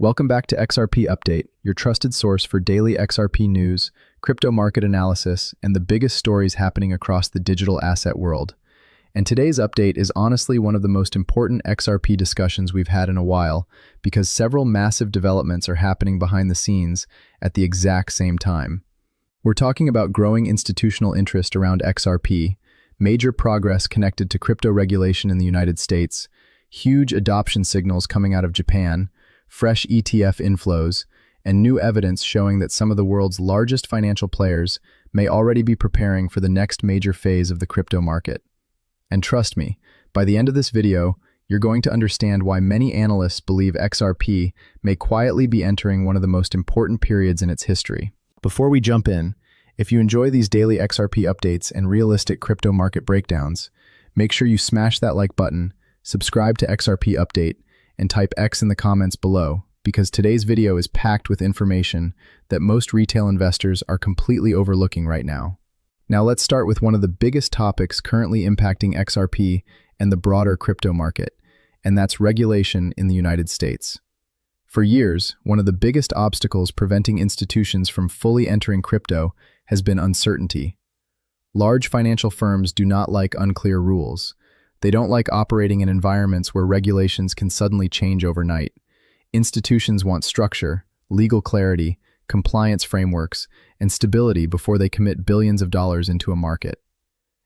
Welcome back to XRP Update, your trusted source for daily XRP news, crypto market analysis, and the biggest stories happening across the digital asset world. And today's update is honestly one of the most important XRP discussions we've had in a while, because several massive developments are happening behind the scenes at the exact same time. We're talking about growing institutional interest around XRP, major progress connected to crypto regulation in the United States, huge adoption signals coming out of Japan, fresh ETF inflows, and new evidence showing that some of the world's largest financial players may already be preparing for the next major phase of the crypto market. And trust me, by the end of this video, you're going to understand why many analysts believe XRP may quietly be entering one of the most important periods in its history. Before we jump in, if you enjoy these daily XRP updates and realistic crypto market breakdowns, make sure you smash that like button, subscribe to XRP Update, and type X in the comments below, because today's video is packed with information that most retail investors are completely overlooking right now. Now let's start with one of the biggest topics currently impacting XRP and the broader crypto market, and that's regulation in the United States. For years, one of the biggest obstacles preventing institutions from fully entering crypto has been uncertainty. Large financial firms do not like unclear rules. They don't like operating in environments where regulations can suddenly change overnight. Institutions want structure, legal clarity, compliance frameworks, and stability before they commit billions of dollars into a market.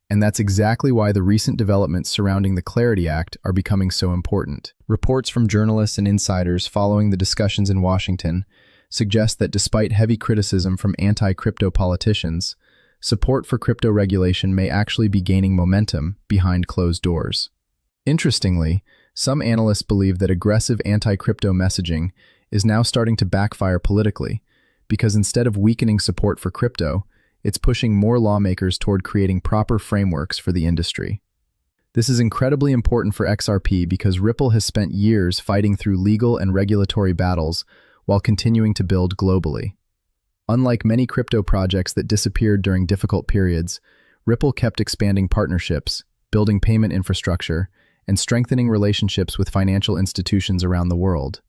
And that's exactly why the recent developments surrounding the Clarity Act are becoming so important. Reports from journalists and insiders following the discussions in Washington suggest that despite heavy criticism from anti-crypto politicians, support for crypto regulation may actually be gaining momentum behind closed doors. Interestingly, some analysts believe that aggressive anti-crypto messaging is now starting to backfire politically, because instead of weakening support for crypto, it's pushing more lawmakers toward creating proper frameworks for the industry. This is incredibly important for XRP because Ripple has spent years fighting through legal and regulatory battles while continuing to build globally. Unlike many crypto projects that disappeared during difficult periods, Ripple kept expanding partnerships, building payment infrastructure, and strengthening relationships with financial institutions around the world.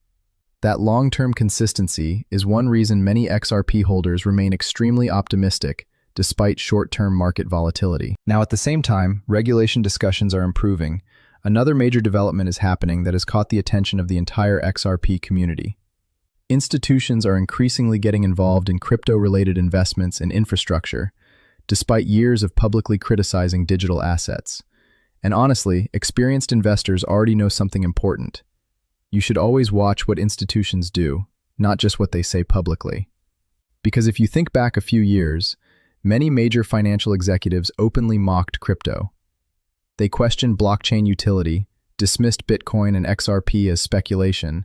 That long-term consistency is one reason many XRP holders remain extremely optimistic despite short-term market volatility. Now, at the same time, regulation discussions are improving. Another major development is happening that has caught the attention of the entire XRP community. Institutions are increasingly getting involved in crypto-related investments and infrastructure, despite years of publicly criticizing digital assets. And honestly, experienced investors already know something important. You should always watch what institutions do, not just what they say publicly. Because if you think back a few years, many major financial executives openly mocked crypto. They questioned blockchain utility, dismissed Bitcoin and XRP as speculation,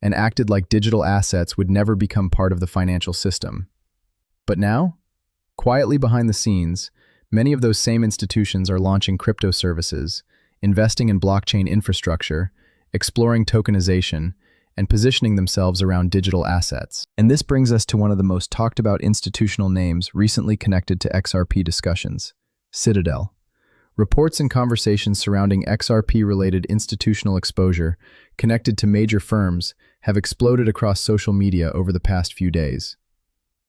and acted like digital assets would never become part of the financial system. But now, quietly behind the scenes, many of those same institutions are launching crypto services, investing in blockchain infrastructure, exploring tokenization, and positioning themselves around digital assets. And this brings us to one of the most talked about institutional names recently connected to XRP discussions, Citadel. Reports and conversations surrounding XRP-related institutional exposure connected to major firms have exploded across social media over the past few days.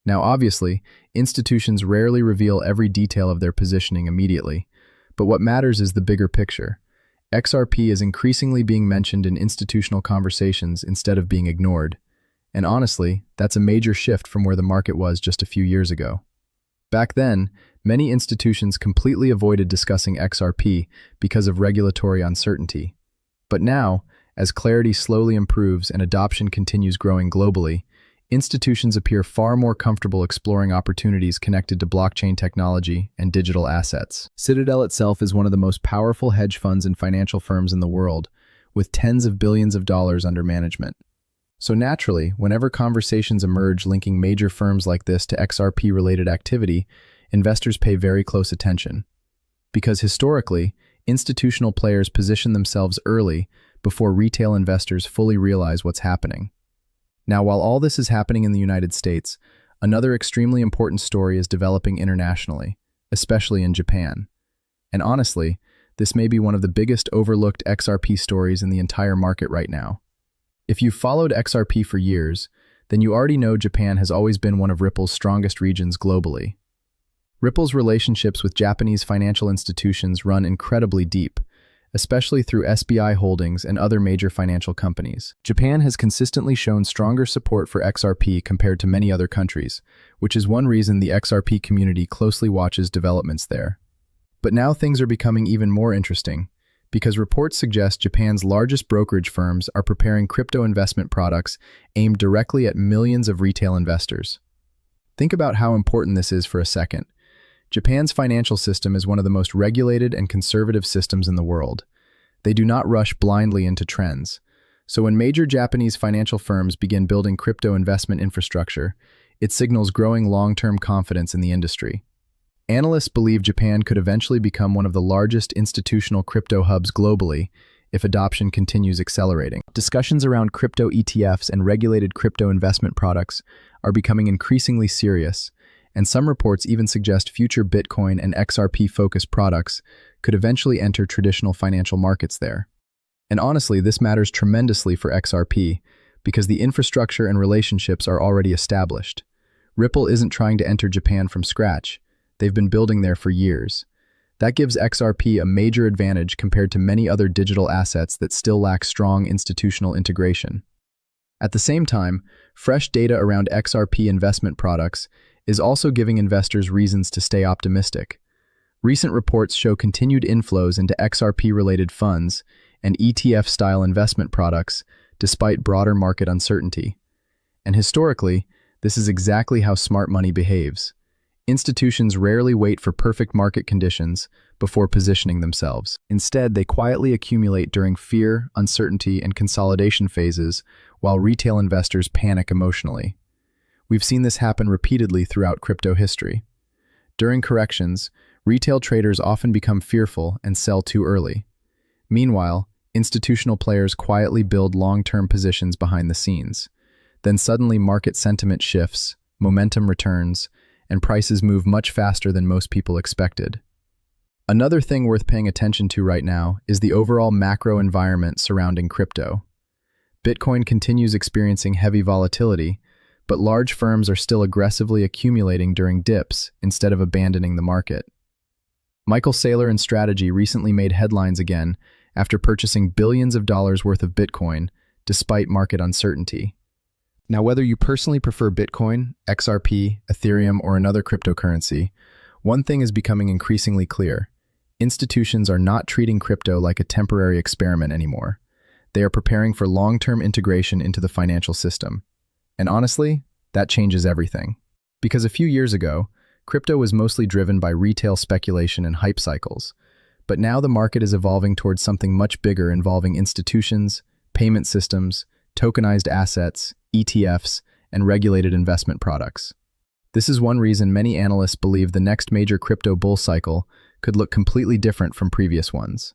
Now, obviously, institutions rarely reveal every detail of their positioning immediately, but what matters is the bigger picture. XRP is increasingly being mentioned in institutional conversations instead of being ignored. And honestly, that's a major shift from where the market was just a few years ago. Back then, many institutions completely avoided discussing XRP because of regulatory uncertainty. But now, as clarity slowly improves and adoption continues growing globally, institutions appear far more comfortable exploring opportunities connected to blockchain technology and digital assets. Citadel itself is one of the most powerful hedge funds and financial firms in the world, with tens of billions of dollars under management. So naturally, whenever conversations emerge linking major firms like this to XRP-related activity, investors pay very close attention. Because historically, institutional players position themselves early before retail investors fully realize what's happening. Now, while all this is happening in the United States, another extremely important story is developing internationally, especially in Japan. And honestly, this may be one of the biggest overlooked XRP stories in the entire market right now. If you've followed XRP for years, then you already know Japan has always been one of Ripple's strongest regions globally. Ripple's relationships with Japanese financial institutions run incredibly deep, especially through SBI Holdings and other major financial companies. Japan has consistently shown stronger support for XRP compared to many other countries, which is one reason the XRP community closely watches developments there. But now things are becoming even more interesting, because reports suggest Japan's largest brokerage firms are preparing crypto investment products aimed directly at millions of retail investors. Think about how important this is for a second. Japan's financial system is one of the most regulated and conservative systems in the world. They do not rush blindly into trends. So when major Japanese financial firms begin building crypto investment infrastructure, it signals growing long-term confidence in the industry. Analysts believe Japan could eventually become one of the largest institutional crypto hubs globally if adoption continues accelerating. Discussions around crypto ETFs and regulated crypto investment products are becoming increasingly serious, and some reports even suggest future Bitcoin and XRP-focused products could eventually enter traditional financial markets there. And honestly, this matters tremendously for XRP because the infrastructure and relationships are already established. Ripple isn't trying to enter Japan from scratch. They've been building there for years. That gives XRP a major advantage compared to many other digital assets that still lack strong institutional integration. At the same time, fresh data around XRP investment products is also giving investors reasons to stay optimistic. Recent reports show continued inflows into XRP-related funds and ETF-style investment products despite broader market uncertainty. And historically, this is exactly how smart money behaves. Institutions rarely wait for perfect market conditions before positioning themselves. Instead, they quietly accumulate during fear, uncertainty, and consolidation phases while retail investors panic emotionally. We've seen this happen repeatedly throughout crypto history. During corrections, retail traders often become fearful and sell too early. Meanwhile, institutional players quietly build long-term positions behind the scenes. Then suddenly market sentiment shifts, momentum returns, and prices move much faster than most people expected. Another thing worth paying attention to right now is the overall macro environment surrounding crypto. Bitcoin continues experiencing heavy volatility, but large firms are still aggressively accumulating during dips instead of abandoning the market. Michael Saylor and Strategy recently made headlines again after purchasing billions of dollars worth of Bitcoin despite market uncertainty. Now, whether you personally prefer Bitcoin, XRP, Ethereum, or another cryptocurrency, one thing is becoming increasingly clear. Institutions are not treating crypto like a temporary experiment anymore. They are preparing for long-term integration into the financial system. And honestly, that changes everything. Because a few years ago, crypto was mostly driven by retail speculation and hype cycles. But now the market is evolving towards something much bigger involving institutions, payment systems, tokenized assets, ETFs, and regulated investment products. This is one reason many analysts believe the next major crypto bull cycle could look completely different from previous ones.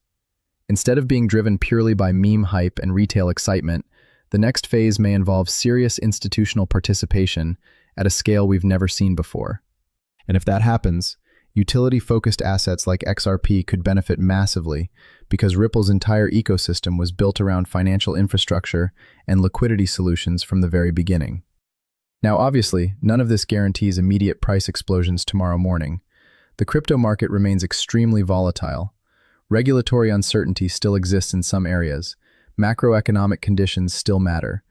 Instead of being driven purely by meme hype and retail excitement, the next phase may involve serious institutional participation at a scale we've never seen before. And if that happens, utility-focused assets like XRP could benefit massively because Ripple's entire ecosystem was built around financial infrastructure and liquidity solutions from the very beginning. Now, obviously, none of this guarantees immediate price explosions tomorrow morning. The crypto market remains extremely volatile. Regulatory uncertainty still exists in some areas. Macroeconomic conditions still matter.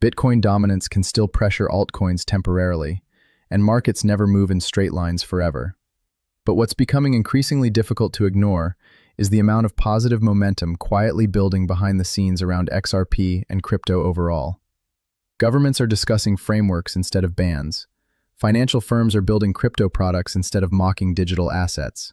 Bitcoin dominance can still pressure altcoins temporarily, and markets never move in straight lines forever. But what's becoming increasingly difficult to ignore is the amount of positive momentum quietly building behind the scenes around XRP and crypto overall. Governments are discussing frameworks instead of bans. Financial firms are building crypto products instead of mocking digital assets.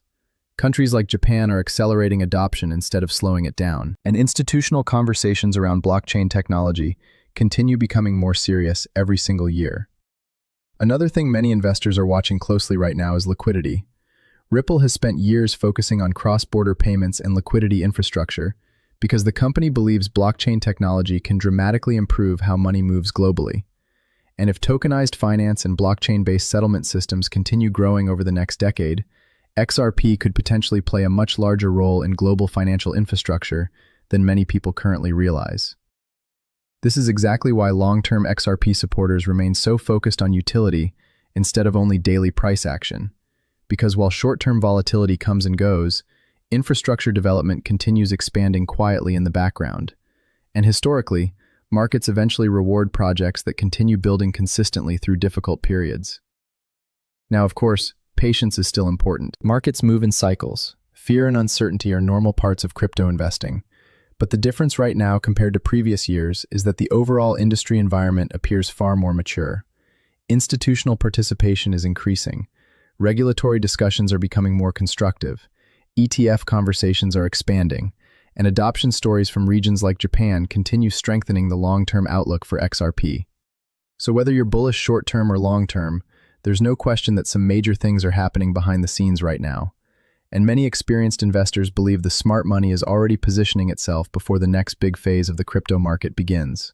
Countries like Japan are accelerating adoption instead of slowing it down. And institutional conversations around blockchain technology continue becoming more serious every single year. Another thing many investors are watching closely right now is liquidity. Ripple has spent years focusing on cross-border payments and liquidity infrastructure because the company believes blockchain technology can dramatically improve how money moves globally. And if tokenized finance and blockchain-based settlement systems continue growing over the next decade, XRP could potentially play a much larger role in global financial infrastructure than many people currently realize. This is exactly why long-term XRP supporters remain so focused on utility instead of only daily price action. Because while short-term volatility comes and goes, infrastructure development continues expanding quietly in the background. And historically, markets eventually reward projects that continue building consistently through difficult periods. Now, of course, patience is still important. Markets move in cycles. Fear and uncertainty are normal parts of crypto investing. But the difference right now compared to previous years is that the overall industry environment appears far more mature. Institutional participation is increasing. Regulatory discussions are becoming more constructive. ETF conversations are expanding, and adoption stories from regions like Japan continue strengthening the long-term outlook for XRP. So whether you're bullish short-term or long-term, there's no question that some major things are happening behind the scenes right now. And many experienced investors believe the smart money is already positioning itself before the next big phase of the crypto market begins.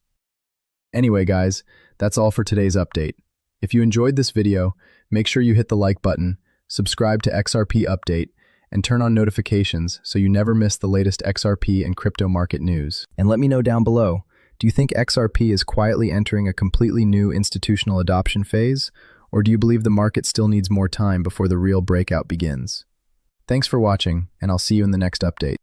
Anyway, guys, that's all for today's update. If you enjoyed this video, make sure you hit the like button, subscribe to XRP Update, and turn on notifications so you never miss the latest XRP and crypto market news. And let me know down below, do you think XRP is quietly entering a completely new institutional adoption phase, or do you believe the market still needs more time before the real breakout begins? Thanks for watching, and I'll see you in the next update.